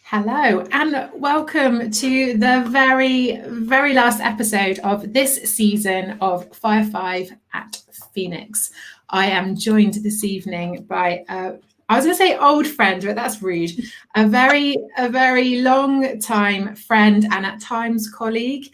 Hello and welcome to the very last episode of this season of Fire 5 at Phoenix. I am joined this evening by I was going to say old friend, but that's rude. A very long time friend and at times colleague,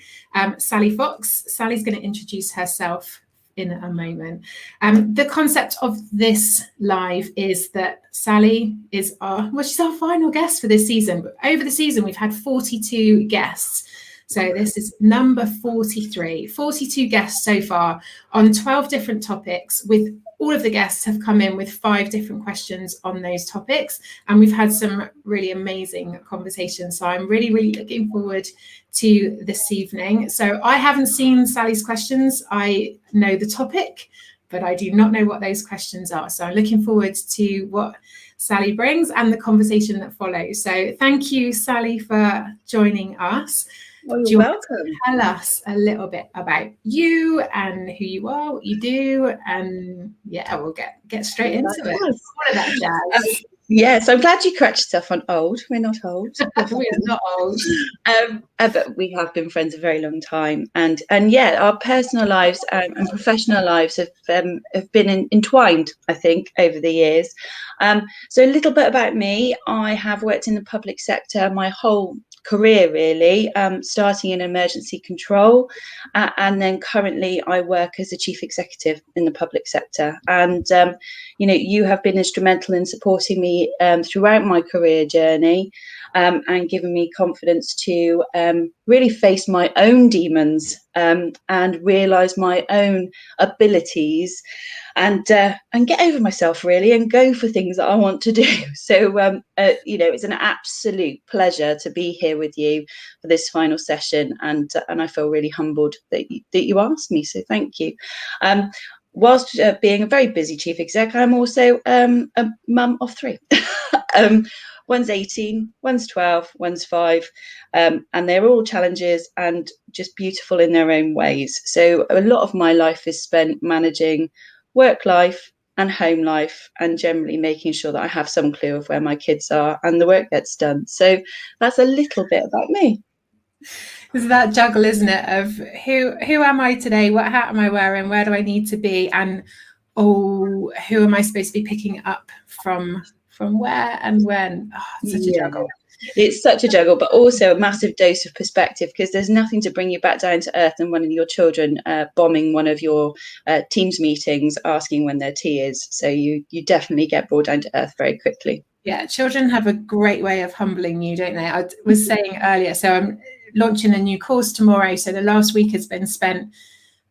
Sally Fox. Sally's going to introduce herself in a moment. The concept of this live is that Sally is she's our final guest for this season. But over the season, we've had 42 guests. So this is number 43, 42 guests so far on 12 different topics, with all of the guests have come in with 5 different questions on those topics. And we've had some really amazing conversations. So I'm really looking forward to this evening. So I haven't seen Sally's questions. I know the topic, but I do not know what those questions are. So I'm looking forward to what Sally brings and the conversation that follows. So thank you, Sally, for joining us. Well, you're welcome. Tell us a little bit about you and who you are, what you do, and yeah, we'll get straight into it. All of that jazz. Yes, I'm glad you correct yourself on old. We're not old. We're not old. But we have been friends a very long time, and yeah, our personal lives and professional lives have been entwined, I think, over the years. So a little bit about me. I have worked in the public sector my whole career, really, starting in emergency control, and then currently I work as a chief executive in the public sector. And you have been instrumental in supporting me throughout my career journey, and given me confidence to really face my own demons and realise my own abilities, and get over myself, really, and go for things that I want to do. So it's an absolute pleasure to be here with you for this final session, and I feel really humbled that you asked me. So thank you. Whilst being a very busy chief exec, I'm also a mum of 3. One's 18, one's 12, one's 5, and they're all challenges and just beautiful in their own ways. So a lot of my life is spent managing work life and home life, and generally making sure that I have some clue of where my kids are and the work gets done. So that's a little bit about me. It's that juggle, isn't it, of who am I today, what hat am I wearing, where do I need to be, and who am I supposed to be picking up from where and when. It's such a juggle. It's such a juggle, but also a massive dose of perspective, because there's nothing to bring you back down to earth than one of your children bombing one of your Teams meetings, asking when their tea is. So you definitely get brought down to earth very quickly. Yeah, children have a great way of humbling you, don't they? I was saying earlier, so I'm launching a new course tomorrow. So the last week has been spent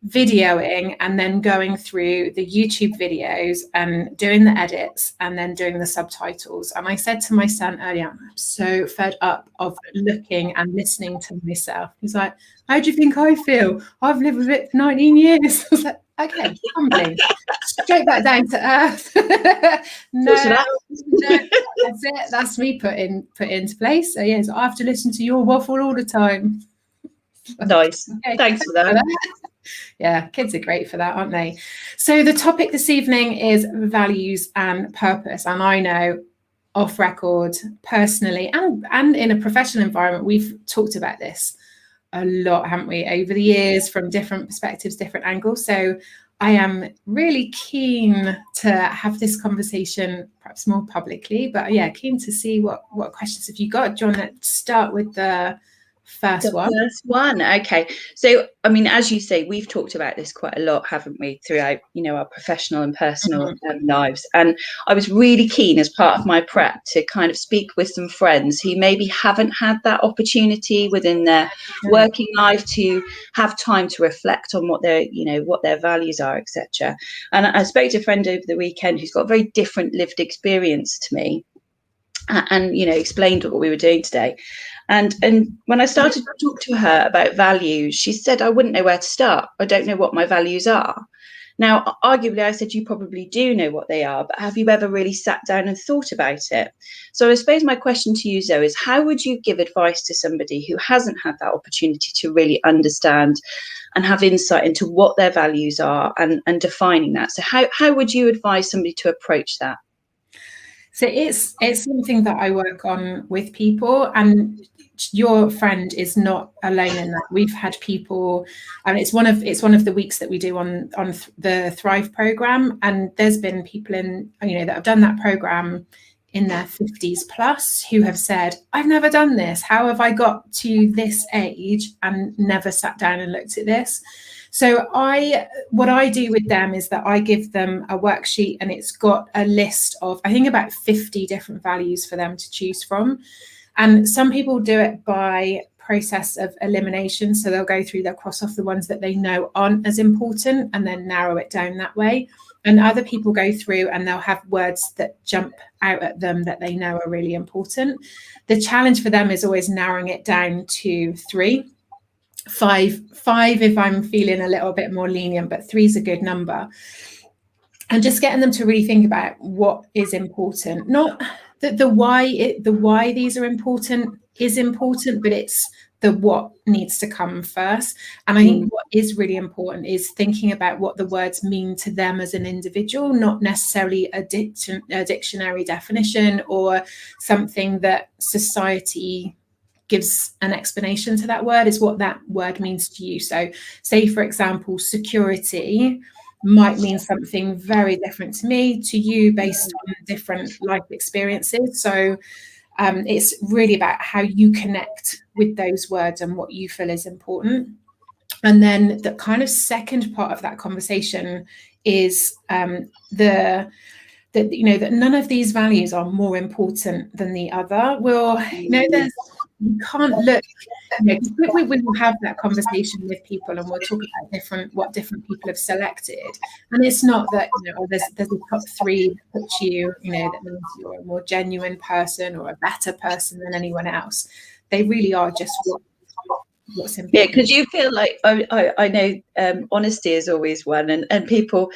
videoing and then going through the YouTube videos and doing the edits and then doing the subtitles. And I said to my son earlier, I'm so fed up of looking and listening to myself. He's like, how do you think I feel? I've lived with it for 19 years. I was like, okay, humbling. Straight back down to earth. No, that's it. That's me put into place. So yes, I have to listen to your waffle all the time. Nice. Okay. Thanks for that. Yeah, kids are great for that, aren't they? So the topic this evening is values and purpose. And I know off record, personally, and in a professional environment, we've talked about this a lot, haven't we, over the years, from different perspectives, different angles. So I am really keen to have this conversation perhaps more publicly, but yeah, keen to see what questions have you got. Do you want to start with the first one? Okay. So, I mean, as you say, we've talked about this quite a lot, haven't we, throughout, our professional and personal lives. And I was really keen, as part of my prep, to kind of speak with some friends who maybe haven't had that opportunity within their working life to have time to reflect on what their values are, etc. And I spoke to a friend over the weekend who's got a very different lived experience to me, and explained what we were doing today. And when I started to talk to her about values, she said, I wouldn't know where to start. I don't know what my values are. Now, arguably, I said, you probably do know what they are, but have you ever really sat down and thought about it? So I suppose my question to you, Zoe, is how would you give advice to somebody who hasn't had that opportunity to really understand and have insight into what their values are and defining that? So how would you advise somebody to approach that? So it's something that I work on with people, and your friend is not alone in that. We've had people, and it's one of the weeks that we do on the Thrive program, and there's been people in, you know, that have done that program in their 50s plus who have said, I've never done this. How have I got to this age and never sat down and looked at this? So what I do with them is that I give them a worksheet, and it's got a list of, I think, about 50 different values for them to choose from. And some people do it by process of elimination. So they'll go through, they'll cross off the ones that they know aren't as important and then narrow it down that way. And other people go through and they'll have words that jump out at them that they know are really important. The challenge for them is always narrowing it down to 3. 5 if I'm feeling a little bit more lenient, but 3 is a good number. And just getting them to really think about what is important. Not that the why these are important is important, but it's the what needs to come first. And I think what is really important is thinking about what the words mean to them as an individual, not necessarily a dictionary definition or something that society gives an explanation to that word. Is what that word means to you. So say, for example, security might mean something very different to me, to you, based on different life experiences. So it's really about how you connect with those words and what you feel is important. And then the kind of second part of that conversation is that none of these values are more important than the other. You can't look, we will have that conversation with people, and we'll talk about what different people have selected. And it's not that, there's a top 3 that puts you, that means you're a more genuine person or a better person than anyone else. They really are just what's important. Yeah, because you feel like, I know honesty is always one, and people,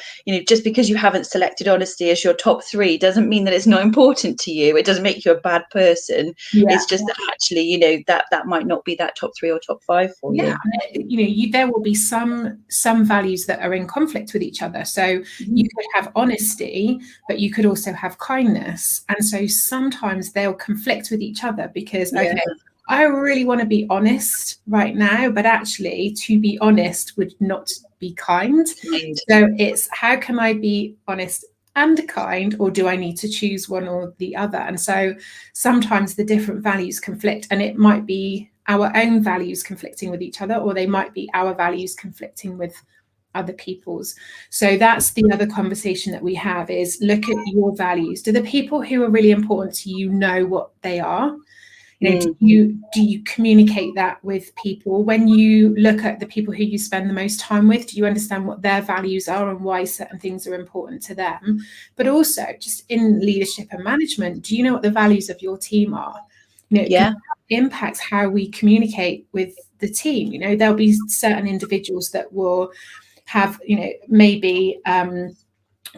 just because you haven't selected honesty as your top 3 doesn't mean that it's not important to you. It doesn't make you a bad person. Yeah. It's just that actually, that might not be that top 3 or top 5 for you. Yeah, there will be some values that are in conflict with each other. So you could have honesty, but you could also have kindness. And so sometimes they'll conflict with each other because, okay, I really want to be honest right now, but actually to be honest would not be kind. So it's, how can I be honest and kind, or do I need to choose one or the other? And so sometimes the different values conflict, and it might be our own values conflicting with each other, or they might be our values conflicting with other people's. So that's the other conversation that we have, is look at your values. Do the people who are really important to you know what they are? Do you communicate that with people? When you look at the people who you spend the most time with, do you understand what their values are and why certain things are important to them? But also, just in leadership and management, do you know what the values of your team are? It impacts how we communicate with the team. There'll be certain individuals that will have, maybe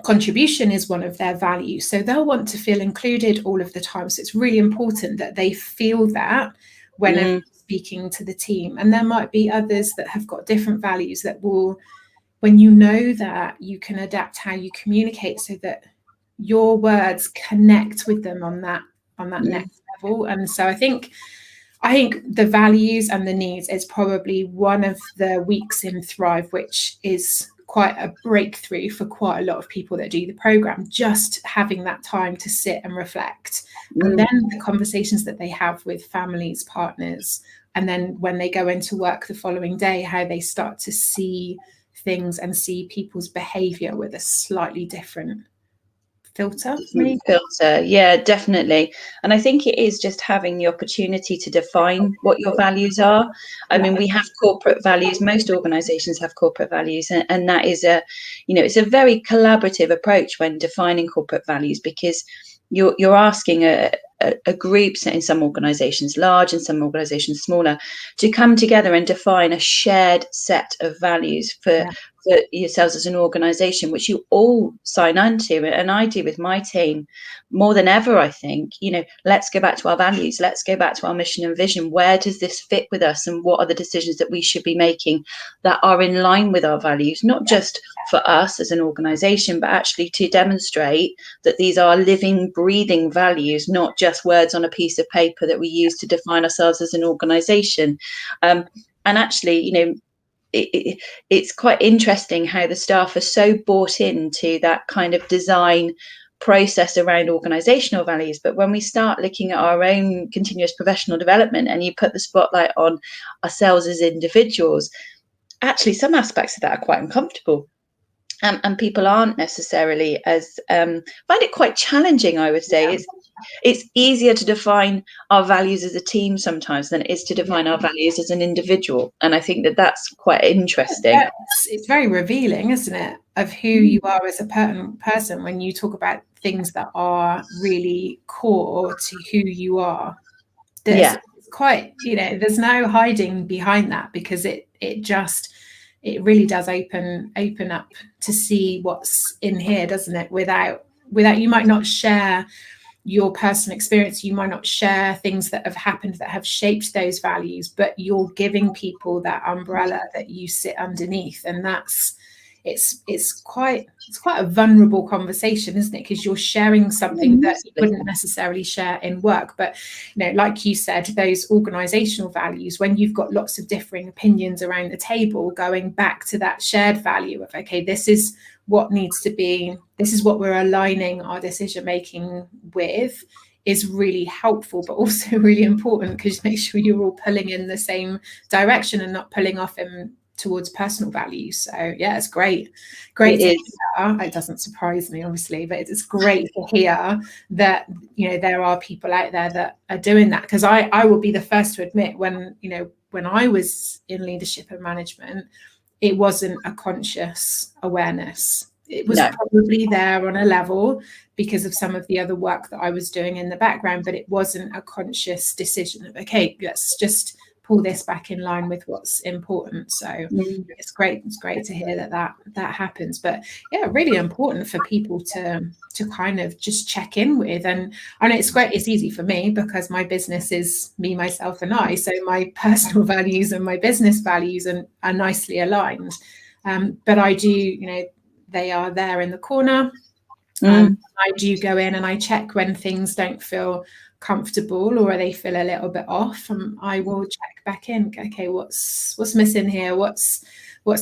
contribution is one of their values, so they'll want to feel included all of the time. So it's really important that they feel that when speaking to the team. And there might be others that have got different values that will, when that, you can adapt how you communicate so that your words connect with them on that next level. And so I think the values and the needs is probably one of the weeks in Thrive, which is quite a breakthrough for quite a lot of people that do the program, just having that time to sit and reflect. And then the conversations that they have with families, partners, and then when they go into work the following day, how they start to see things and see people's behavior with a slightly different filter. Yeah, definitely. And I think it is just having the opportunity to define what your values are. I mean, we have corporate values. Most organizations have corporate values, and that is it's a very collaborative approach when defining corporate values, because you're asking a group, in some organizations large and some organizations smaller, to come together and define a shared set of values for for yourselves as an organisation, which you all sign on to, and I do with my team more than ever, I think, let's go back to our values, let's go back to our mission and vision. Where does this fit with us, and what are the decisions that we should be making that are in line with our values, not just for us as an organisation, but actually to demonstrate that these are living, breathing values, not just words on a piece of paper that we use to define ourselves as an organisation. And actually, it's quite interesting how the staff are so bought into that kind of design process around organisational values. But when we start looking at our own continuous professional development, and you put the spotlight on ourselves as individuals, actually some aspects of that are quite uncomfortable. And people aren't necessarily as find it quite challenging, I would say. It's easier to define our values as a team sometimes than it is to define our values as an individual. And I think that that's quite interesting. It's very revealing, isn't it, of who you are as a person when you talk about things that are really core to who you are. It's quite, there's no hiding behind that, because it really does open up to see what's in here, doesn't it? Without you might not share your personal experience, you might not share things that have happened that have shaped those values, but you're giving people that umbrella that you sit underneath, and it's quite a vulnerable conversation, isn't it? Because you're sharing something that you wouldn't necessarily share in work. But like you said, those organizational values, when you've got lots of differing opinions around the table, going back to that shared value of, okay, this is what needs to be, this is what we're aligning our decision making with, is really helpful, but also really important, because make sure you're all pulling in the same direction and not pulling off towards personal values. So yeah, it's great to hear. It doesn't surprise me, obviously, but it's great to hear that there are people out there that are doing that, because I will be the first to admit, when I was in leadership and management, it wasn't a conscious awareness. It was probably there on a level because of some of the other work that I was doing in the background, but it wasn't a conscious decision of, okay, let's just pull this back in line with what's important. So it's great to hear that happens. But yeah, really important for people to kind of just check in with. And I know it's great, it's easy for me because my business is me, myself and I, so my personal values and my business values are nicely aligned. But I do, they are there in the corner. I do go in and I check when things don't feel comfortable or they feel a little bit off, and I will check back in. Okay, what's missing here? What's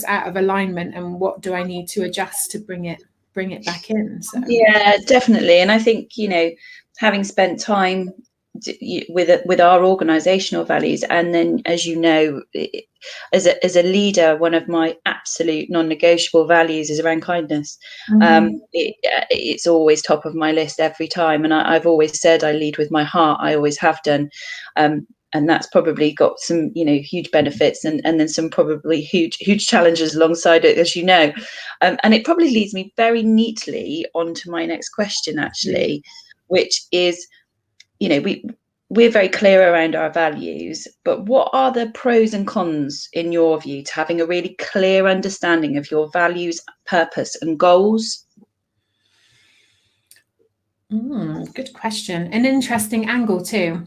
out of alignment, and what do I need to adjust to bring it back in? So yeah, definitely. And I think having spent time with our organizational values, and then, as you know, as a leader, one of my absolute non-negotiable values is around kindness. It's always top of my list every time, and I've always said I lead with my heart. I always have done, and that's probably got some huge benefits, and then some probably huge challenges alongside it, as you know. And it probably leads me very neatly onto my next question, actually, which is, we're very clear around our values, but what are the pros and cons, in your view, to having a really clear understanding of your values, purpose and goals? Good question. An interesting angle too.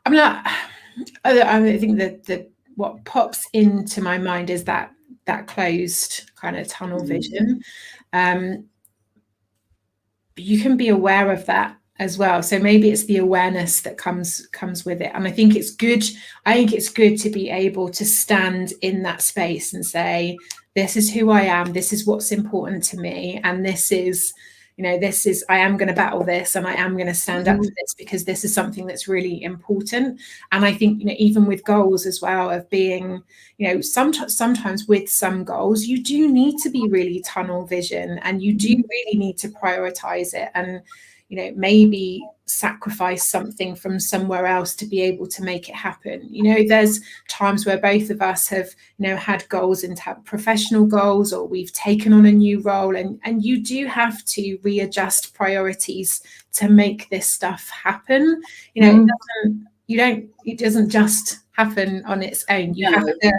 I think that what pops into my mind is that closed kind of tunnel vision. But you can be aware of that as well. So maybe it's the awareness that comes with it. And I think it's good to be able to stand in that space and say, this is who I am, this is what's important to me, and this is I am going to battle this, and I am going to stand up for this, because this is something that's really important. And I think, even with goals as well, of being, sometimes with some goals, you do need to be really tunnel vision, and you do really need to prioritize it, and, maybe sacrifice something from somewhere else to be able to make it happen. There's times where both of us have, had goals in professional goals, or we've taken on a new role, and you do have to readjust priorities to make this stuff happen. It doesn't just happen on its own. You have to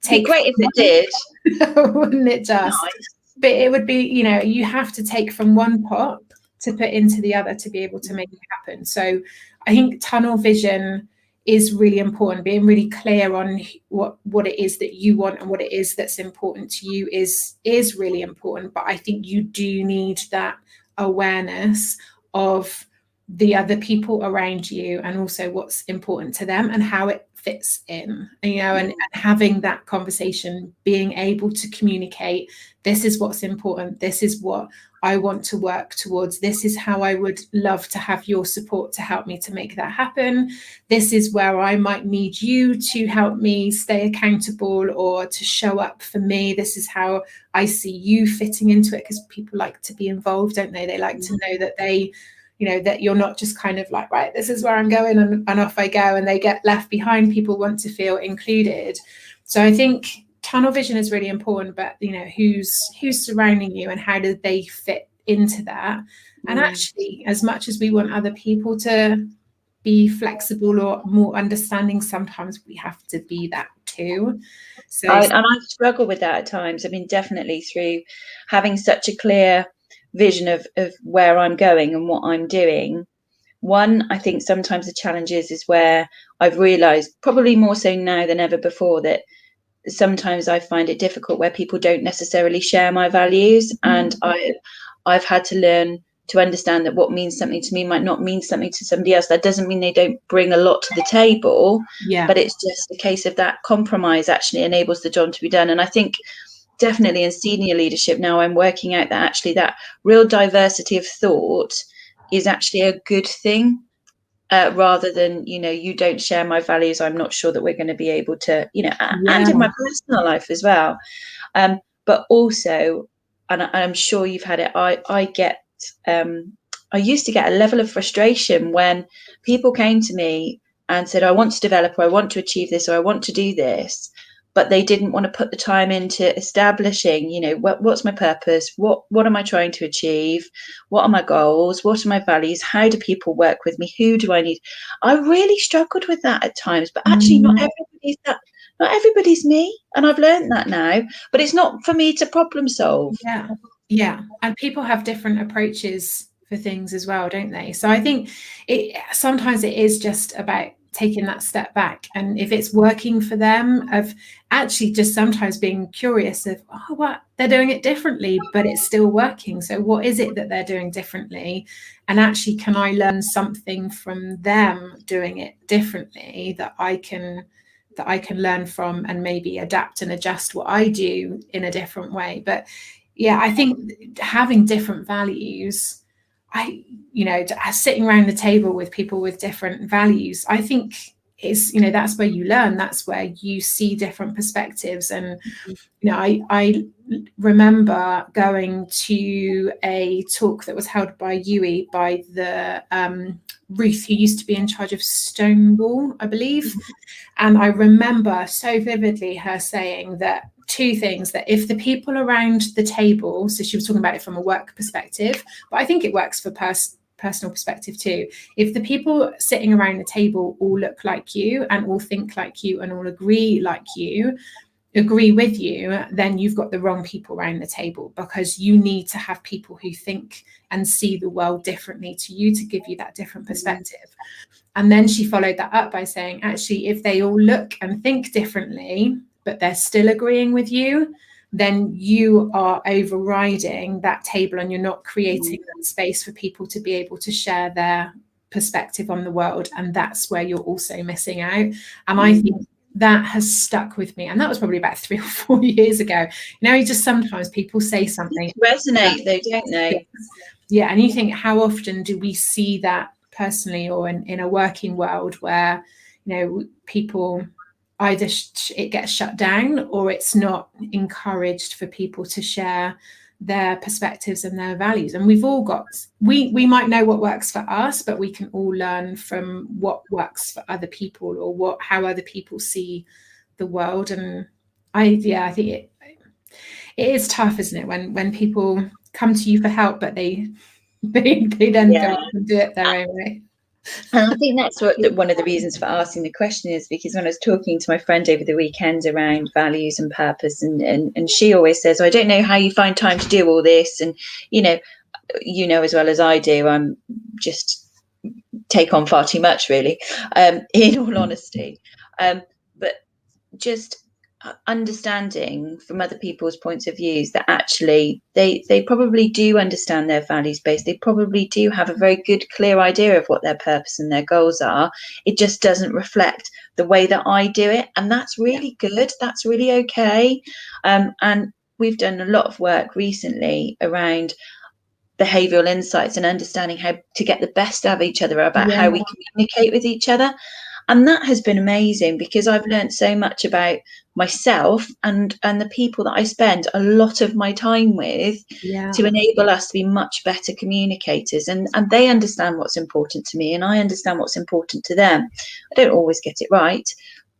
take. It'd be great if it did. wouldn't it just? Nice. But it would be, you know, you have to take from one pot to put into the other to be able to make it happen. So I think tunnel vision is really important. Being really clear on what it is that you want and what it is that's important to you is really important. But I think you do need that awareness of the other people around you and also what's important to them and how it fits in, you know, and having that conversation, being able to communicate, this is what's important, this is what I want to work towards, this is how I would love to have your support to help me to make that happen, this is where I might need you to help me stay accountable or to show up for me, this is how I see you fitting into it, because people like to be involved, don't they? They like to know that they, you know, that you're not just kind of like, right, this is where I'm going and off I go, and they get left behind. People want to feel included. So I think tunnel vision is really important, but, you know, who's surrounding you and how do they fit into that? And actually, as much as we want other people to be flexible or more understanding, sometimes we have to be that too. So And I struggle with that at times. I mean, definitely through having such a clear vision of where I'm going and what I'm doing. One, I think sometimes the challenge is where I've realized, probably more so now than ever before, that sometimes I find it difficult where people don't necessarily share my values, and I've had to learn to understand that what means something to me might not mean something to somebody else. That doesn't mean they don't bring a lot to the table, but it's just a case of that compromise actually enables the job to be done. And I think definitely in senior leadership now, I'm working out that actually that real diversity of thought is actually a good thing, rather than, you know, you don't share my values, I'm not sure that we're going to be able to, you know, and in my personal life as well. But also, and I'm sure you've had it, I get, I used to get a level of frustration when people came to me and said, I want to develop, or I want to achieve this, or I want to do this, but they didn't want to put the time into establishing, you know, what's my purpose, what am I trying to achieve, what are my goals, what are my values, how do people work with me, who do I need? I really struggled with that at times, but actually not everybody's me, and I've learned that now, but it's not for me to problem solve. Yeah, and people have different approaches for things as well, don't they? So I think sometimes it is just about taking that step back, and if it's working for them, of actually just sometimes being curious of, oh, what, they're doing it differently, but it's still working. So what is it that they're doing differently? And actually, can I learn something from them doing it differently that I can learn from, and maybe adapt and adjust what I do in a different way? But yeah, I think having different values, sitting around the table with people with different values, I think is, you know, that's where you learn, that's where you see different perspectives. And, you know, I remember going to a talk that was held by UE, by the Ruth, who used to be in charge of Stonewall, I believe. And I remember so vividly her saying that two things, that if the people around the table, so she was talking about it from a work perspective, but I think it works for personal perspective too. If the people sitting around the table all look like you and all think like you and all agree with you, then you've got the wrong people around the table, because you need to have people who think and see the world differently to you to give you that different perspective. And then she followed that up by saying, actually, if they all look and think differently, but they're still agreeing with you, then you are overriding that table and you're not creating that space for people to be able to share their perspective on the world. And that's where you're also missing out. And I think that has stuck with me. And that was probably about 3 or 4 years ago. You know, you just sometimes people say something. Resonate though, don't they? Yeah. And you think, how often do we see that personally or in a working world where, you know, people either it gets shut down or it's not encouraged for people to share their perspectives and their values. And we've all got, we might know what works for us, but we can all learn from what works for other people, or how other people see the world. And I think it is tough, isn't it, when people come to you for help, but they then go and do it their own way. And I think that's one of the reasons for asking the question is because when I was talking to my friend over the weekend around values and purpose, and she always says, oh, I don't know how you find time to do all this. And, you know as well as I do, I'm just take on far too much, really, in all honesty. But just understanding from other people's points of views that actually they probably do understand their values base. They probably do have a very good, clear idea of what their purpose and their goals are. It just doesn't reflect the way that I do it. And that's really good. That's really okay. And we've done a lot of work recently around behavioral insights and understanding how to get the best out of each other about how we communicate with each other. And that has been amazing because I've learned so much about myself and the people that I spend a lot of my time with to enable us to be much better communicators. And they understand what's important to me and I understand what's important to them. I don't always get it right,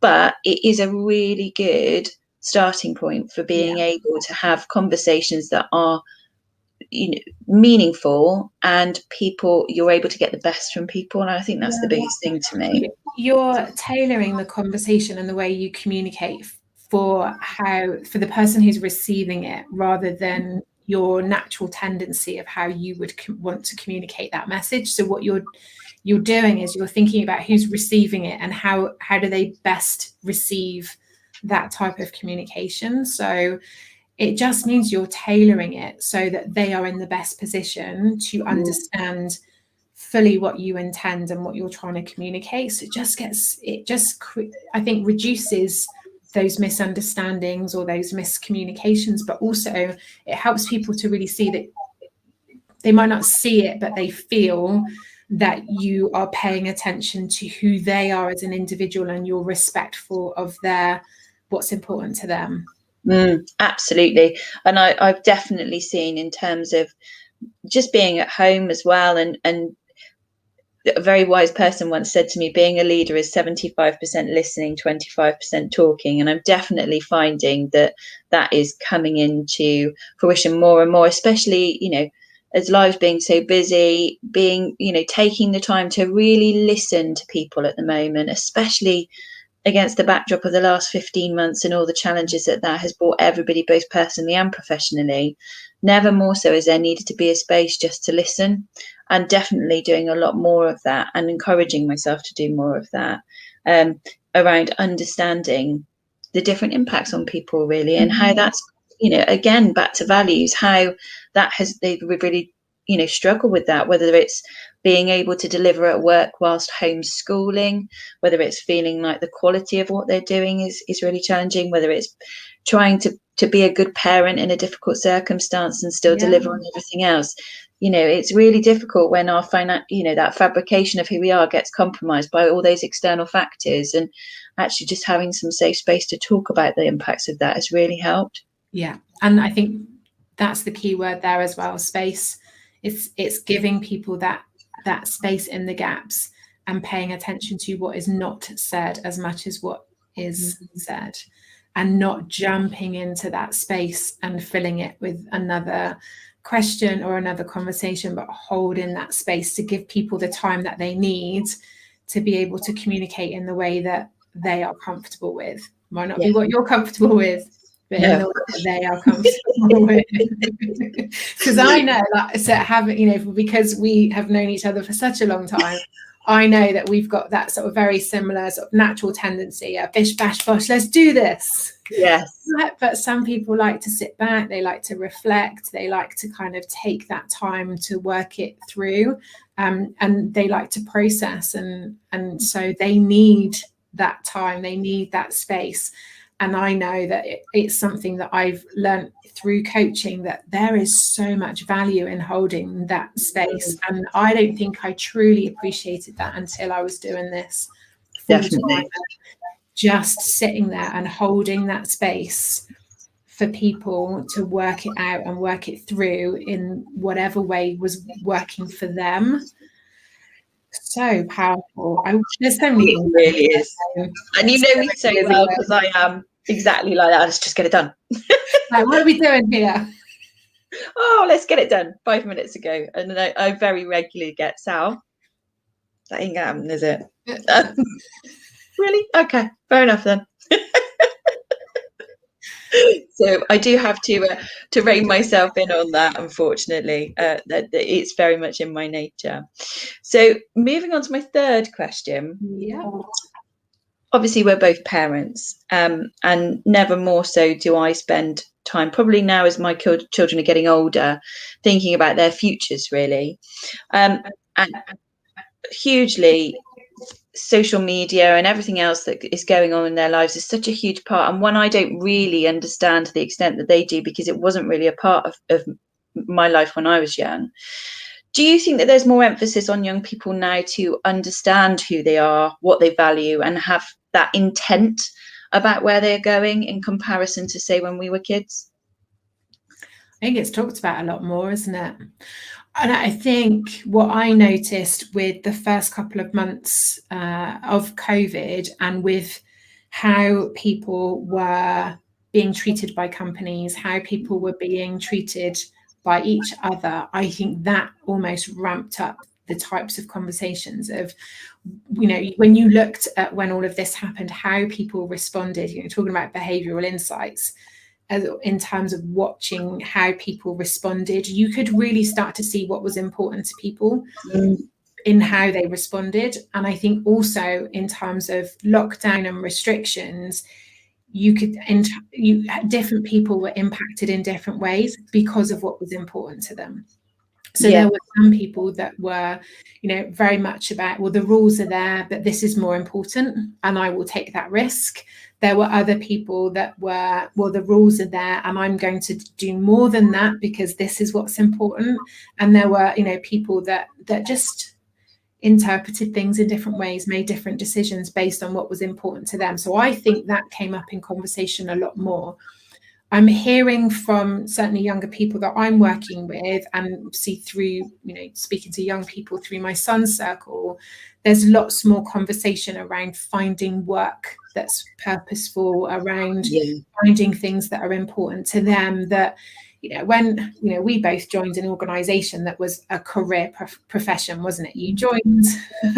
but it is a really good starting point for being able to have conversations that are meaningful and people, you're able to get the best from people. And I think that's the biggest thing to me. You're tailoring the conversation and the way you communicate for the person who's receiving it, rather than your natural tendency of how you would want to communicate that message. So what you're doing is you're thinking about who's receiving it and how do they best receive that type of communication. So it just means you're tailoring it so that they are in the best position to understand fully what you intend and what you're trying to communicate. So I think reduces those misunderstandings or those miscommunications, but also it helps people to really see that they might not see it, but they feel that you are paying attention to who they are as an individual and you're respectful of what's important to them. Absolutely. And I've definitely seen, in terms of just being at home as well, and a very wise person once said to me, being a leader is 75% listening, 25% talking. And I'm definitely finding that is coming into fruition more and more, especially, as lives being so busy, taking the time to really listen to people at the moment, especially against the backdrop of the last 15 months and all the challenges that has brought everybody, both personally and professionally. Never more so has there needed to be a space just to listen, and definitely doing a lot more of that and encouraging myself to do more of that, around understanding the different impacts on people, really, and how that's, again, back to values, how that they really, struggle with that, whether it's being able to deliver at work whilst homeschooling, whether it's feeling like the quality of what they're doing is really challenging, whether it's trying to be a good parent in a difficult circumstance and still deliver on everything else. It's really difficult when our that fabrication of who we are gets compromised by all those external factors, and actually just having some safe space to talk about the impacts of that has really helped. Yeah. And I think that's the key word there as well, space. It's giving people that space in the gaps and paying attention to what is not said as much as what is said, and not jumping into that space and filling it with another question or another conversation, but holding that space to give people the time that they need to be able to communicate in the way that they are comfortable with. Might not be what you're comfortable with, but in the way that they are comfortable with. Because I know, because we have known each other for such a long time, I know that we've got that sort of very similar sort of natural tendency, bish, bash, bosh, let's do this. Yes. But some people like to sit back, they like to reflect, they like to kind of take that time to work it through, and they like to process, and so they need that time, they need that space. And I know that it's something that I've learned through coaching, that there is so much value in holding that space. And I don't think I truly appreciated that until I was doing this full time, just sitting there and holding that space for people to work it out and work it through in whatever way was working for them. So powerful. There's so many things. It really is. And you know me so well, because I am exactly like that. Let's just get it done. Like, what are we doing here? Oh, let's get it done 5 minutes ago. And then I very regularly get, Sal, That ain't gonna happen, is it? Really? Okay, fair enough then. So I do have to rein myself in on that, unfortunately. That it's very much in my nature. So moving on to my third question. Yeah. Obviously, we're both parents, and never more so do I spend time, probably now as my children are getting older, thinking about their futures, really. And hugely, social media and everything else that is going on in their lives is such a huge part, and one I don't really understand to the extent that they do, because it wasn't really a part of my life when I was young. Do you think that there's more emphasis on young people now to understand who they are, what they value, and have that intent about where they're going in comparison to, say, when we were kids? I think it's talked about a lot more, isn't it? And I think what I noticed with the first couple of months of COVID, and with how people were being treated by companies, how people were being treated by each other, I think that almost ramped up the types of conversations of, when you looked at when all of this happened, how people responded, talking about behavioural insights, in terms of watching how people responded, you could really start to see what was important to people in how they responded. And I think also in terms of lockdown and restrictions, different people were impacted in different ways because of what was important to them. So there were some people that were, very much about, well, the rules are there, but this is more important, and I will take that risk. There were other people that were, well, the rules are there, and I'm going to do more than that because this is what's important. And there were, people that just interpreted things in different ways, made different decisions based on what was important to them. So I think that came up in conversation a lot more. I'm hearing from certainly younger people that I'm working with, and see through, speaking to young people through my son's circle, there's lots more conversation around finding work that's purposeful, around finding things that are important to them. That, when, we both joined an organisation that was a career profession, wasn't it? You joined,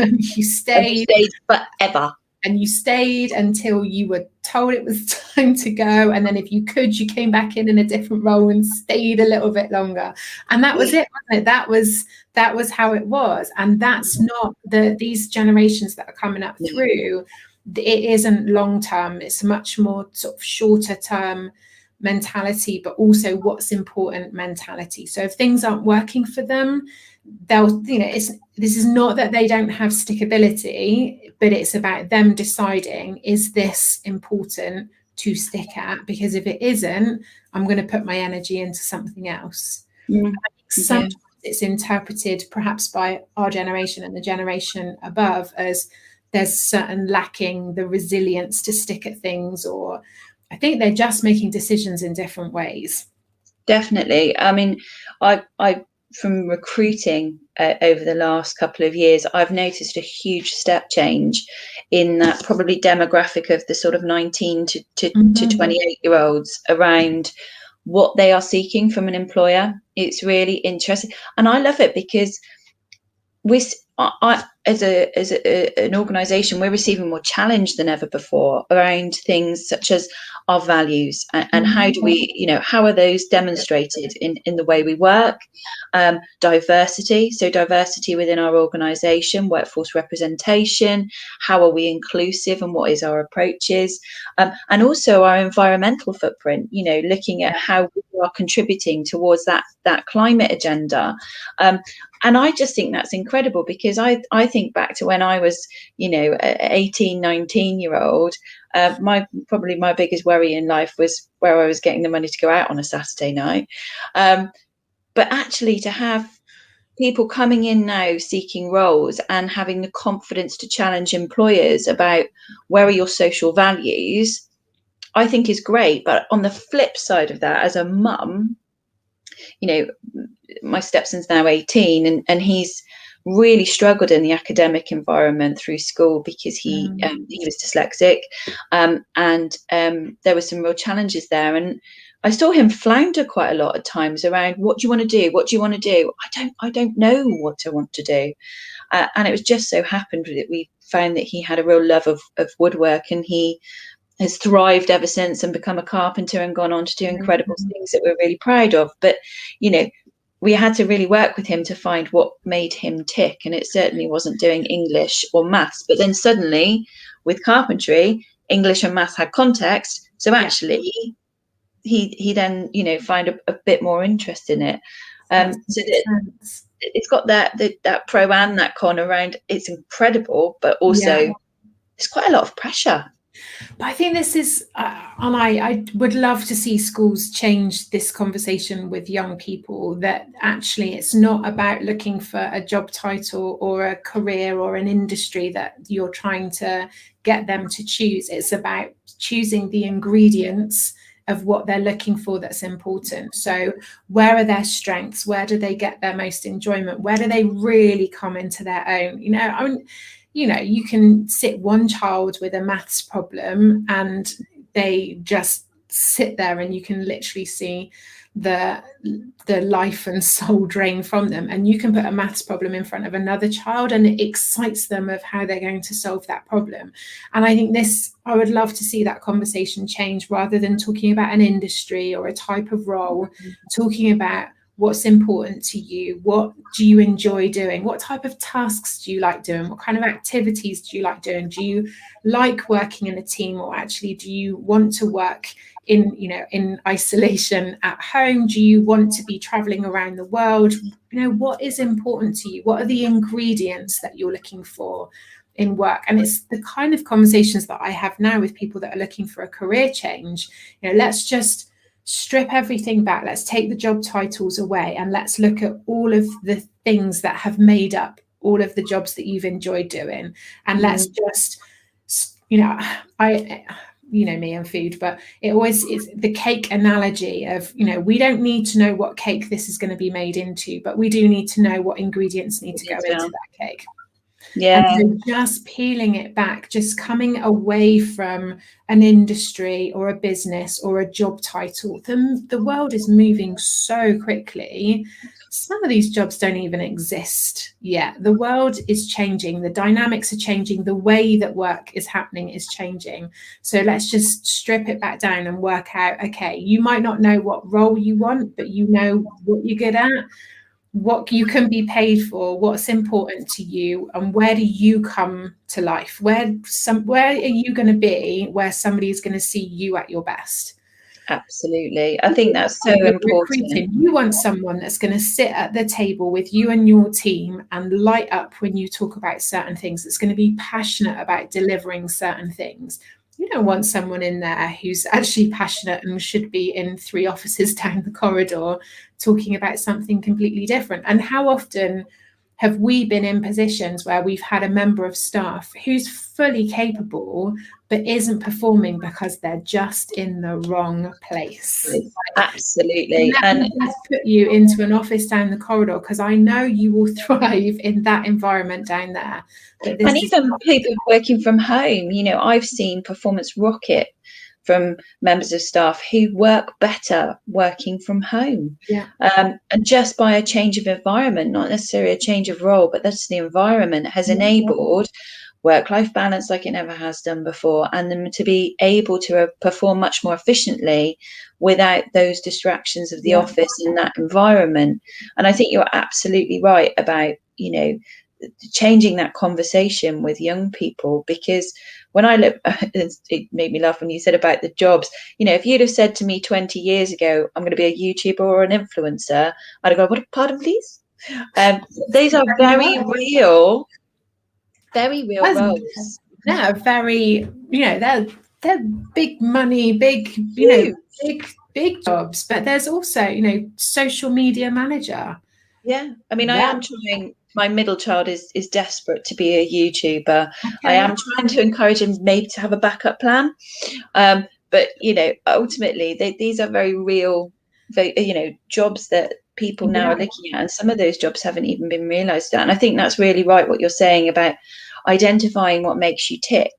you stayed forever. And you stayed until you were told it was time to go. And then if you could, you came back in a different role and stayed a little bit longer. And that was it, wasn't it? That was how it was. And that's not these generations that are coming up through. It isn't long term. It's much more sort of shorter term mentality, but also what's important mentality. So if things aren't working for them, they'll, this is not that they don't have stickability, but it's about them deciding, is this important to stick at? Because if it isn't, I'm going to put my energy into something else. Sometimes it's interpreted perhaps by our generation and the generation above as there's certain lacking the resilience to stick at things, or I think they're just making decisions in different ways. Definitely. I mean, I from recruiting over the last couple of years, I've noticed a huge step change in that probably demographic of the sort of 19 to 28-year-olds around what they are seeking from an employer. It's really interesting, and I love it because as an organisation, we're receiving more challenge than ever before around things such as our values and how do we, how are those demonstrated in the way we work? Diversity, so diversity within our organisation, workforce representation, how are we inclusive and what is our approaches, and also our environmental footprint, looking at how we are contributing towards that climate agenda. And I just think that's incredible, because I think back to when I was, 18, 19-year-old, my biggest worry in life was where I was getting the money to go out on a Saturday night. But actually to have people coming in now seeking roles and having the confidence to challenge employers about where are your social values, I think is great. But on the flip side of that, as a mum, my stepson's now 18 and he's really struggled in the academic environment through school because he was dyslexic, and there were some real challenges there, and I saw him flounder quite a lot at times around, what do you want to do? I don't know what I want to do. And it was just so happened that we found that he had a real love of woodwork, and he has thrived ever since and become a carpenter and gone on to do incredible things that we're really proud of. But, you know, we had to really work with him to find what made him tick. And it certainly wasn't doing English or maths. But then suddenly with carpentry, English and maths had context. So actually he then, you know, find a bit more interest in it. So it's got that pro and that con around. It's incredible, but also it's quite a lot of pressure. But I think this is, and I would love to see schools change this conversation with young people, that actually it's not about looking for a job title or a career or an industry that you're trying to get them to choose. It's about choosing the ingredients of what they're looking for that's important. So where are their strengths? Where do they get their most enjoyment? Where do they really come into their own? You know, you can sit one child with a maths problem and they just sit there and you can literally see the life and soul drain from them. And you can put a maths problem in front of another child and it excites them of how they're going to solve that problem. And I think I would love to see that conversation change, rather than talking about an industry or a type of role, talking about what's important to you. What do you enjoy doing? What type of tasks do you like doing? What kind of activities do you like doing? Do you like working in a team, or actually do you want to work in isolation at home? Do you want to be traveling around the world? What is important to you? What are the ingredients that you're looking for in work? And it's the kind of conversations that I have now with people that are looking for a career change. Let's just strip everything back. Let's take the job titles away and let's look at all of the things that have made up all of the jobs that you've enjoyed doing. And let's just, I me and food, but it always is the cake analogy of, we don't need to know what cake this is going to be made into, but we do need to know what ingredients need to go into that cake. Yeah. And so just peeling it back, just coming away from an industry or a business or a job title. The world is moving so quickly. Some of these jobs don't even exist yet. The world is changing. The dynamics are changing. The way that work is happening is changing. So let's just strip it back down and work out, okay, you might not know what role you want, but you know what you're good at, what you can be paid for, what's important to you, and where do you come to life? Where are you going to be where somebody is going to see you at your best? Absolutely. I think that's so important. You want someone that's going to sit at the table with you and your team and light up when you talk about certain things. That's going to be passionate about delivering certain things. You don't want someone in there who's actually passionate and should be in 3 offices down the corridor talking about something completely different. And how often have we been in positions where we've had a member of staff who's fully capable but isn't performing because they're just in the wrong place? Absolutely. And let's put you into an office down the corridor, because I know you will thrive in that environment down there. And even people working from home, I've seen performance rocket from members of staff who work better working from home. Yeah. And just by a change of environment, not necessarily a change of role, but that's the environment has enabled work-life balance like it never has done before, and them to be able to perform much more efficiently without those distractions of the office and that environment. And I think you're absolutely right about, changing that conversation with young people, because when I look, it made me laugh when you said about the jobs. If you'd have said to me 20 years ago, I'm going to be a YouTuber or an influencer, I'd have gone, what, pardon, please? These are very real roles. Yeah, very, they're big money, big, big jobs. But there's also, social media manager. Yeah, I mean, I am trying. My middle child is desperate to be a YouTuber. Okay. I am trying to encourage him maybe to have a backup plan. But, ultimately, these are very real, jobs that people now are looking at. And some of those jobs haven't even been realised yet. And I think that's really right, what you're saying about identifying what makes you tick.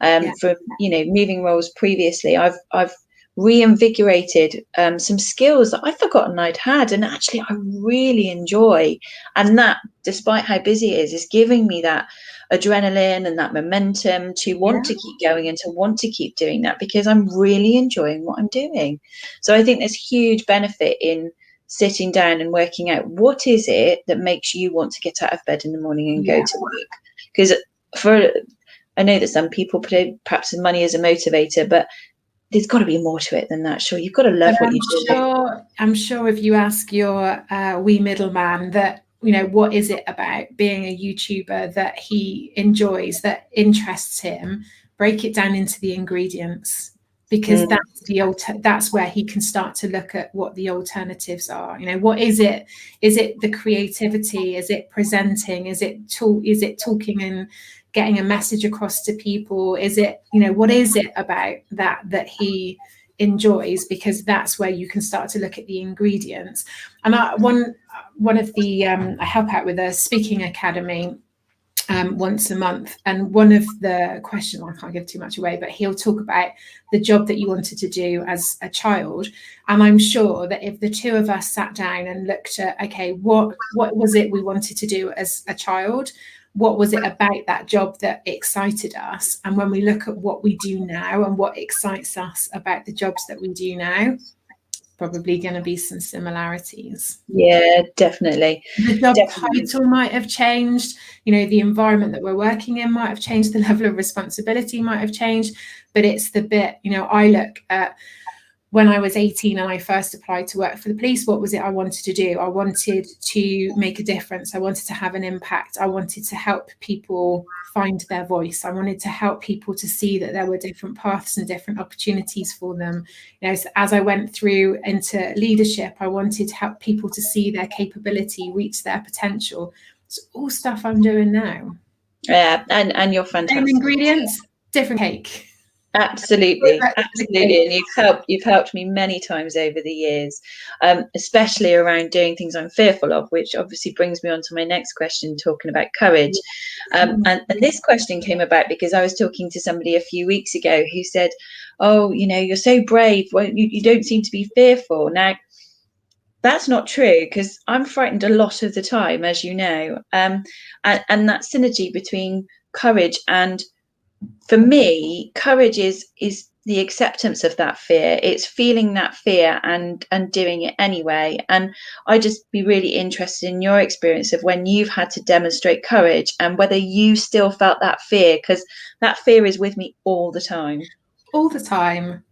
From, moving roles previously, I've reinvigorated some skills that I'd forgotten I'd had, and actually I really enjoy. And that, despite how busy it is giving me that adrenaline and that momentum to want to keep going and to want to keep doing that, because I'm really enjoying what I'm doing. So I think there's huge benefit in sitting down and working out what is it that makes you want to get out of bed in the morning and go to work. Because I know that some people put in perhaps money as a motivator, but there's got to be more to it than that. Sure, you've got to love what you do. I'm sure if you ask your wee middleman that, you know, what is it about being a YouTuber that he enjoys, that interests him, break it down into the ingredients, because that's where he can start to look at what the alternatives are. You know, what is it? Is it the creativity? Is it presenting? Is it talking and getting a message across to people? Is it, you know, what is it about that he enjoys? Because that's where you can start to look at the ingredients. And one of the I help out with a speaking academy once a month, and one of the questions, I can't give too much away, but he'll talk about the job that you wanted to do as a child. And I'm sure that if the two of us sat down and looked at, okay, what was it we wanted to do as a child? What was it about that job that excited us? And when we look at what we do now and what excites us about the jobs that we do now, probably going to be some similarities. Yeah, definitely. The job title might have changed, you know, the environment that we're working in might have changed, the level of responsibility might have changed, but it's the bit, you know, I look at when I was 18 and I first applied to work for the police, what was it I wanted to do? I wanted to make a difference. I wanted to have an impact. I wanted to help people find their voice. I wanted to help people to see that there were different paths and different opportunities for them. You know, so as I went through into leadership, I wanted to help people to see their capability, reach their potential. It's all stuff I'm doing now. Yeah, and you're fantastic. Same ingredients, different cake. Absolutely, absolutely. And you've helped me many times over the years, especially around doing things I'm fearful of, which obviously brings me on to my next question, talking about courage. And this question came about because I was talking to somebody a few weeks ago who said, oh, you know, you're so brave. Well, you don't seem to be fearful. Now, that's not true, because I'm frightened a lot of the time, as you know. And that synergy between courage and, for me, courage is the acceptance of that fear. It's feeling that fear and doing it anyway. And I'd just be really interested in your experience of when you've had to demonstrate courage and whether you still felt that fear, because that fear is with me all the time. All the time.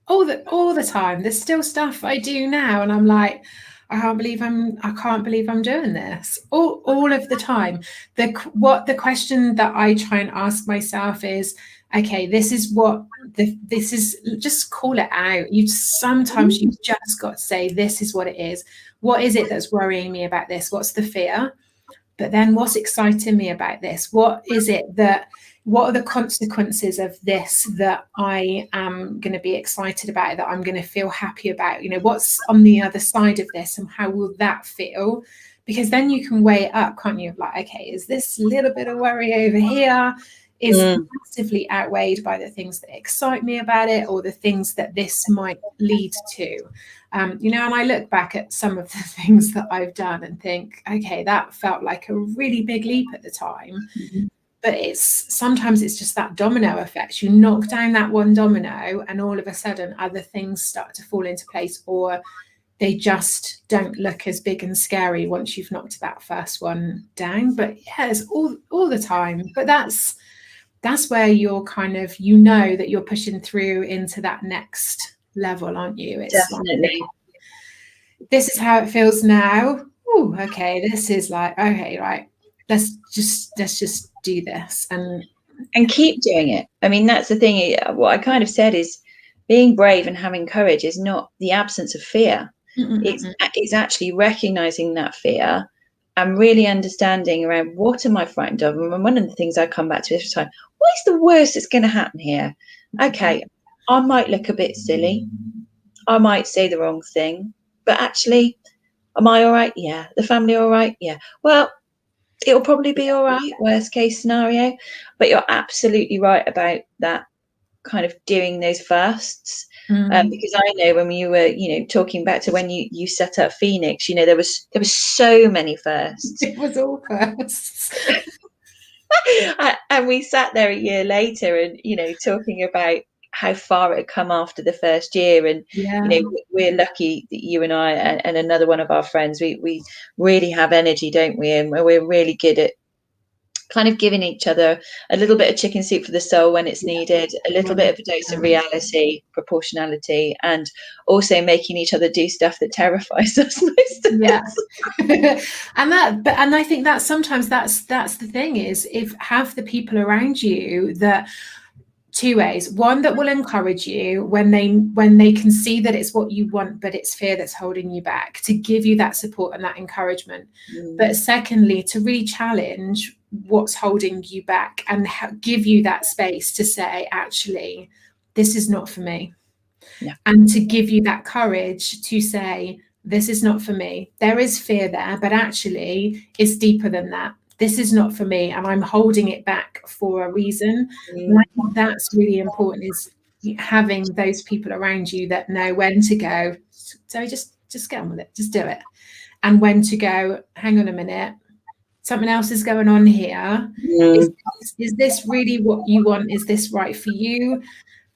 All the time. There's still stuff I do now, and I'm like, I can't believe I'm doing this. All of the time. The question that I try and ask myself is, okay, this is just call it out. Sometimes you've just got to say, this is what it is. What is it that's worrying me about this? What's the fear? But then what's exciting me about this? What are the consequences of this that I am going to be excited about, that I'm going to feel happy about? You know, what's on the other side of this and how will that feel? Because then you can weigh it up, can't you? Like, okay, is this little bit of worry over here is massively outweighed by the things that excite me about it, or the things that this might lead to? You know, and I look back at some of the things that I've done and think, okay, that felt like a really big leap at the time. But sometimes it's just that domino effect. You knock down that one domino and all of a sudden other things start to fall into place, or they just don't look as big and scary once you've knocked that first one down. But yeah, it's all the time. But that's where you're kind of, you know, that you're pushing through into that next level, aren't you? It's definitely. Like, this is how it feels now. Ooh, okay, this is like, okay, right. Let's just do this and keep doing it. I mean, that's the thing. What I kind of said is, being brave and having courage is not the absence of fear. It's actually recognizing that fear and really understanding around, what am I frightened of? And one of the things I come back to every time, what is the worst that's going to happen here? Okay, I might look a bit silly. I might say the wrong thing, but actually, am I all right? Yeah. The family all right? Yeah. Well, it'll probably be all right, worst case scenario. But you're absolutely right about that, kind of doing those firsts. Because I know when you were, talking back to when you set up Phoenix, there was so many firsts. It was all firsts. And we sat there a year later and, talking about how far it had come after the first year. And, we're lucky that you and I and another one of our friends, we really have energy, don't we? And we're really good at kind of giving each other a little bit of chicken soup for the soul when it's needed, a little bit of a dose of reality, proportionality, and also making each other do stuff that terrifies us most of us. and I think that sometimes that's the thing, is if have the people around you that, two ways: one, that will encourage you when they can see that it's what you want, but it's fear that's holding you back, to give you that support and that encouragement. But secondly, to really challenge what's holding you back and give you that space to say, actually, this is not for me. And to give you that courage to say, this is not for me. There is fear there, but actually it's deeper than that. This is not for me, and I'm holding it back for a reason. And I think that's really important, is having those people around you that know when to go, so just get on with it, just do it, and when to go, hang on a minute, something else is going on here. Is this really what you want? Is this right for you?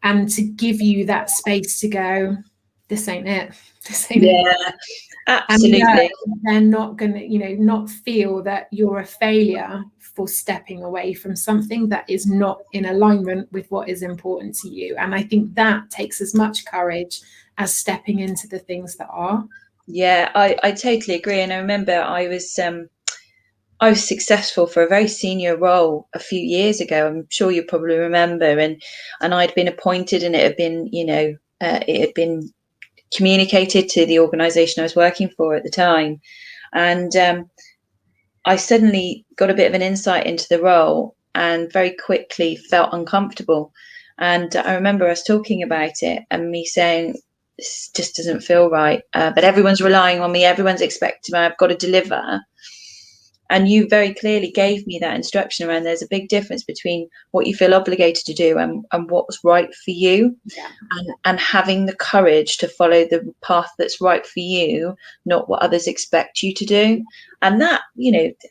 And to give you that space to go, this ain't it. This ain't it. Absolutely. And they're not going to, not feel that you're a failure for stepping away from something that is not in alignment with what is important to you. And I think that takes as much courage as stepping into the things that are. Yeah, I totally agree. And I remember I was successful for a very senior role a few years ago. I'm sure you probably remember, and I'd been appointed, and it had been, it had been communicated to the organization I was working for at the time. And I suddenly got a bit of an insight into the role and very quickly felt uncomfortable. And I remember us talking about it and me saying, this just doesn't feel right. But everyone's relying on me. Everyone's expecting me. I've got to deliver. And you very clearly gave me that instruction around there's a big difference between what you feel obligated to do and what's right for you. And having the courage to follow the path that's right for you, not what others expect you to do. And that,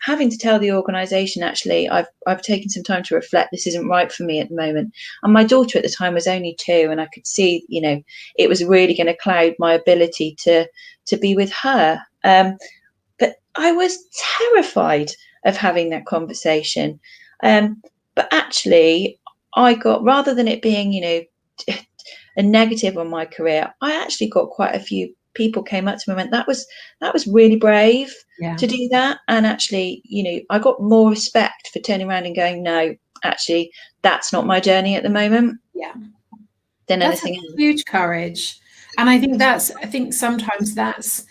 having to tell the organisation, actually, I've taken some time to reflect, this isn't right for me at the moment. And my daughter at the time was only 2, and I could see, it was really going to cloud my ability to be with her. But I was terrified of having that conversation. But actually, I got, rather than it being, a negative on my career, I actually got quite a few people came up to me and went, that was really brave to do that. And actually, I got more respect for turning around and going, no, actually, that's not my journey at the moment. Than that's anything else. Huge courage. And I think sometimes that's,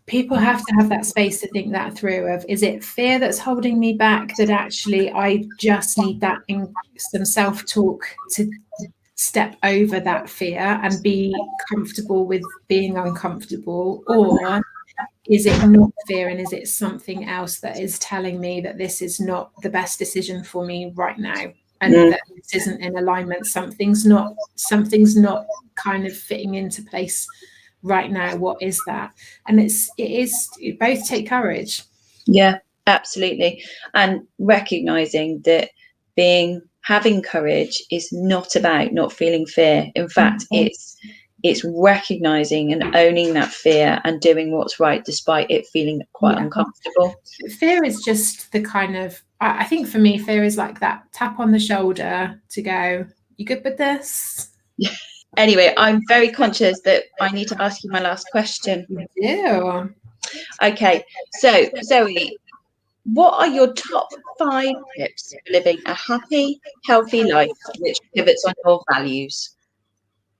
people have to have that space to think that through, of, is it fear that's holding me back, that actually I just need that some self-talk to step over that fear and be comfortable with being uncomfortable? Or is it not fear, and is it something else that is telling me that this is not the best decision for me right now, and that this isn't in alignment, something's not kind of fitting into place right now? What is that? And it both take courage. Yeah, absolutely. And recognizing that having courage is not about not feeling fear. In fact, it's recognizing and owning that fear and doing what's right despite it feeling quite uncomfortable. Fear is just the kind of, I think for me, fear is like that tap on the shoulder to go, you good with this? Anyway, I'm very conscious that I need to ask you my last question. You do. Okay, so Zoe, what are your top 5 tips for living a happy, healthy life which pivots on your values?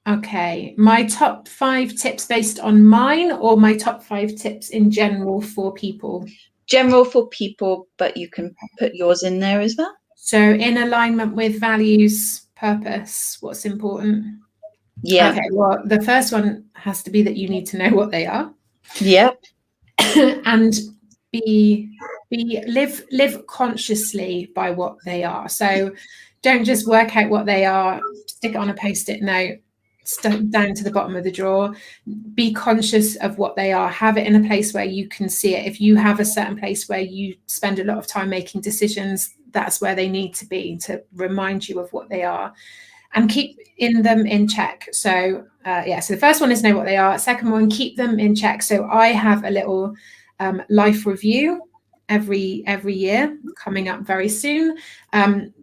Okay, my top 5 tips based on mine, or my top 5 tips in general for people? General for people, but you can put yours in there as well. So in alignment with values, purpose, what's important? Yeah. Okay, well, the first one has to be that you need to know what they are. Yeah. And live consciously by what they are. So don't just work out what they are, stick it on a post-it note, down to the bottom of the drawer. Be conscious of what they are. Have it in a place where you can see it. If you have a certain place where you spend a lot of time making decisions, that's where they need to be, to remind you of what they are, and keep them in check. So so the first one is know what they are. Second one, keep them in check. So I have a little life review every year coming up very soon,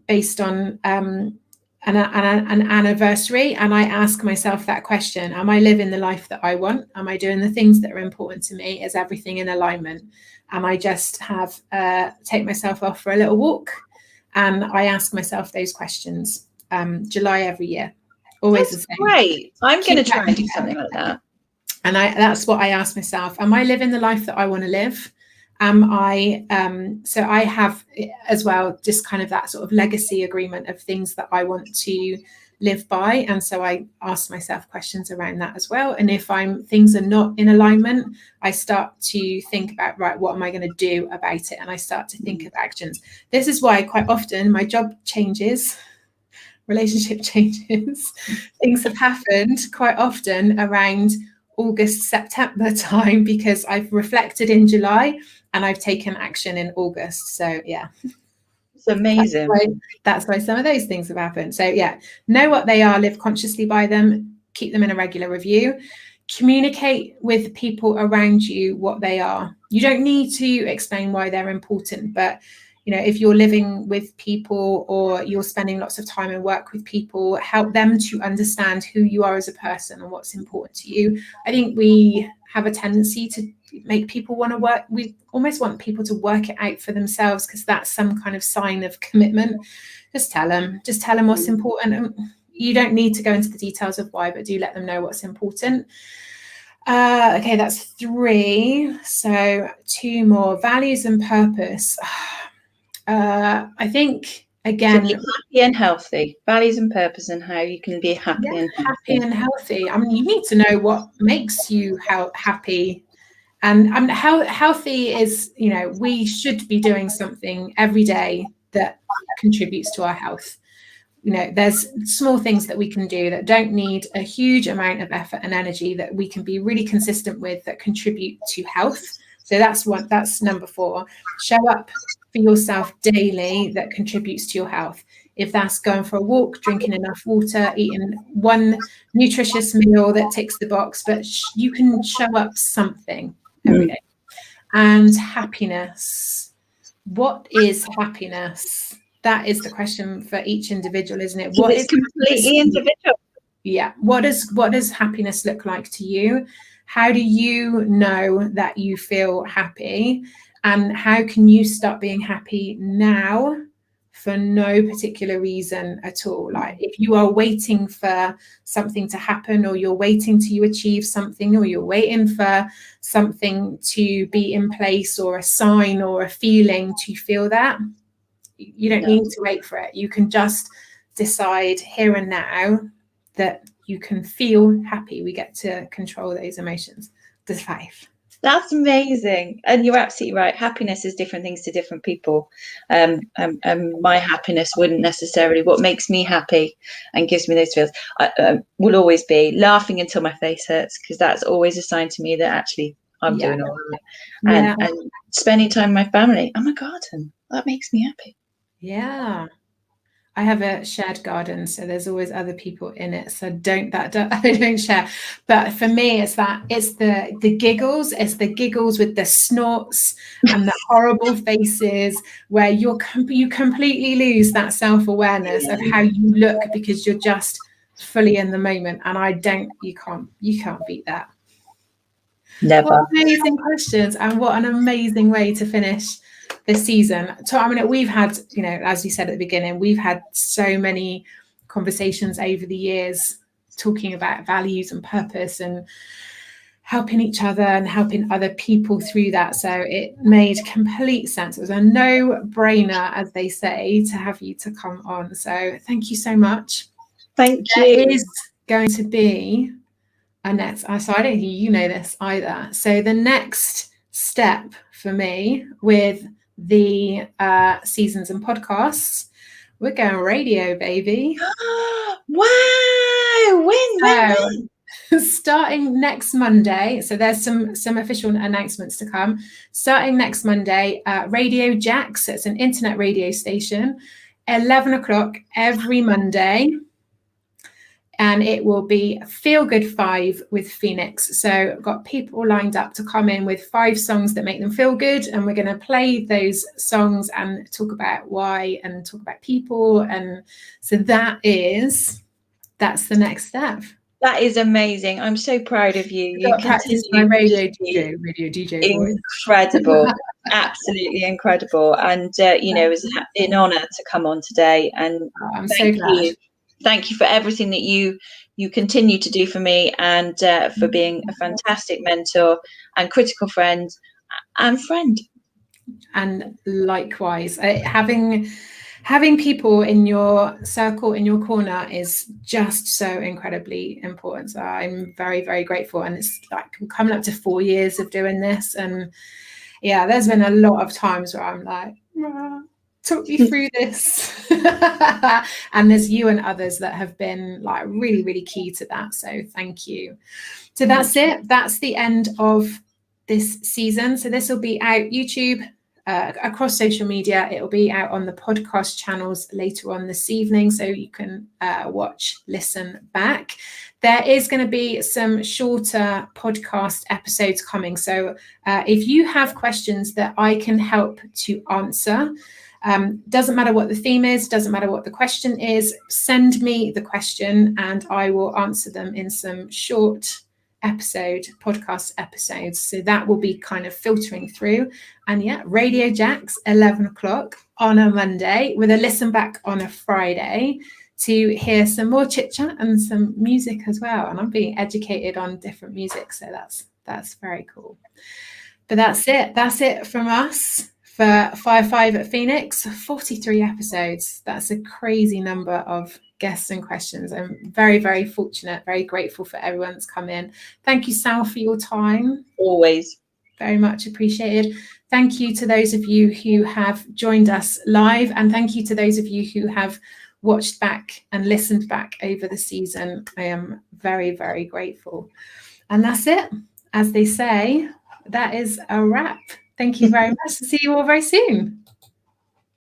based on an anniversary, and I ask myself that question: am I living the life that I want? Am I doing the things that are important to me? Is everything in alignment? And I just have take myself off for a little walk, and I ask myself those questions. July every year, always the same. Great. I'm going to try and do something like that. And that's what I ask myself: am I living the life that I want to live? Am I so I have as well just kind of that sort of legacy agreement of things that I want to live by, and so I ask myself questions around that as well. And if things are not in alignment, I start to think about, right, what am I going to do about it? And I start to think of actions. This is why quite often my job changes, relationship changes, things have happened quite often around August, September time, because I've reflected in July and I've taken action in August. So yeah, it's amazing. That's why some of those things have happened. So yeah, know what they are, live consciously by them, keep them in a regular review, communicate with people around you what they are. You don't need to explain why they're important, but if you're living with people or you're spending lots of time and work with people, help them to understand who you are as a person and what's important to you. I think we have a tendency to make people want to work. We almost want people to work it out for themselves, because that's some kind of sign of commitment. Just tell them what's important. And you don't need to go into the details of why, but do let them know what's important. Okay, that's 3. So 2 more: values and purpose. I think, again, to be happy and healthy. Values and purpose, and how you can be happy and healthy. I mean, you need to know what makes you happy. And how healthy is, we should be doing something every day that contributes to our health. There's small things that we can do that don't need a huge amount of effort and energy, that we can be really consistent with, that contribute to health. So that's number 4. Show up for yourself daily that contributes to your health. If that's going for a walk, drinking enough water, eating one nutritious meal that ticks the box, but you can show up something every day. And happiness. What is happiness? That is the question for each individual, isn't it? What is completely individual? Yeah. What does happiness look like to you? How do you know that you feel happy? And how can you start being happy now for no particular reason at all? Like, if you are waiting for something to happen, or you're waiting to achieve something, or you're waiting for something to be in place, or a sign or a feeling to feel that, you don't need to wait for it. You can just decide here and now that you can feel happy. We get to control those emotions. There's 5. That's amazing. And you're absolutely right. Happiness is different things to different people. My happiness wouldn't necessarily, what makes me happy and gives me those feels, will always be laughing until my face hurts, because that's always a sign to me that actually I'm doing all right. And spending time with my family. Oh my garden, that makes me happy. Yeah. I have a shared garden, so there's always other people in it. So I don't share. But for me, it's the giggles. It's the giggles with the snorts and the horrible faces, where you completely lose that self-awareness of how you look, because you're just fully in the moment. And you can't beat that. Never. What amazing questions, and what an amazing way to finish this season. So, I mean, we've had, as you said at the beginning, we've had so many conversations over the years talking about values and purpose and helping each other and helping other people through that. So it made complete sense. It was a no-brainer, as they say, to have you to come on. So thank you so much. Thank you. There is going to be a next, so I don't think you know this either. So the next step for me with the seasons and podcasts We're going radio, baby. Wow! When? Starting next Monday, so there's some official announcements to come. Starting next Monday, Radio Jacks, it's an internet radio station, 11 o'clock every Monday. And it will be Feel Good 5 with Phoenix. So I've got people lined up to come in with 5 songs that make them feel good. And we're going to play those songs and talk about why and talk about people. And so that's the next step. That is amazing. I'm so proud of you. You practice my radio DJ voice. Incredible. Absolutely incredible. And, it was an honour to come on today. And I'm so glad. Thank you for everything that you continue to do for me, and for being a fantastic mentor and critical friend and friend. And likewise, having people in your circle, in your corner, is just so incredibly important. So I'm very, very grateful. And it's like coming up to 4 years of doing this. And yeah, there's been a lot of times where I'm like, talk me through this. And there's you and others that have been like really, really key to that. So thank you. So that's it. That's the end of this season. So this will be out YouTube, across social media. It will be out on the podcast channels later on this evening, so you can watch, listen back. There is going to be some shorter podcast episodes coming. So if you have questions that I can help to answer, doesn't matter what the theme is, doesn't matter what the question is, send me the question and I will answer them in some short podcast episodes. So that will be kind of filtering through. And yeah, Radio Jacks, 11 o'clock on a Monday, with a listen back on a Friday to hear some more chit chat and some music as well. And I'm being educated on different music, so that's very cool. But that's it from us for 5 at Phoenix. 43 episodes. That's a crazy number of guests and questions. I'm very, very fortunate, very grateful for everyone that's come in. Thank you, Sal, for your time. Always. Very much appreciated. Thank you to those of you who have joined us live, and thank you to those of you who have watched back and listened back over the season. I am very, very grateful. And that's it. As they say, that is a wrap. Thank you very much. See you all very soon.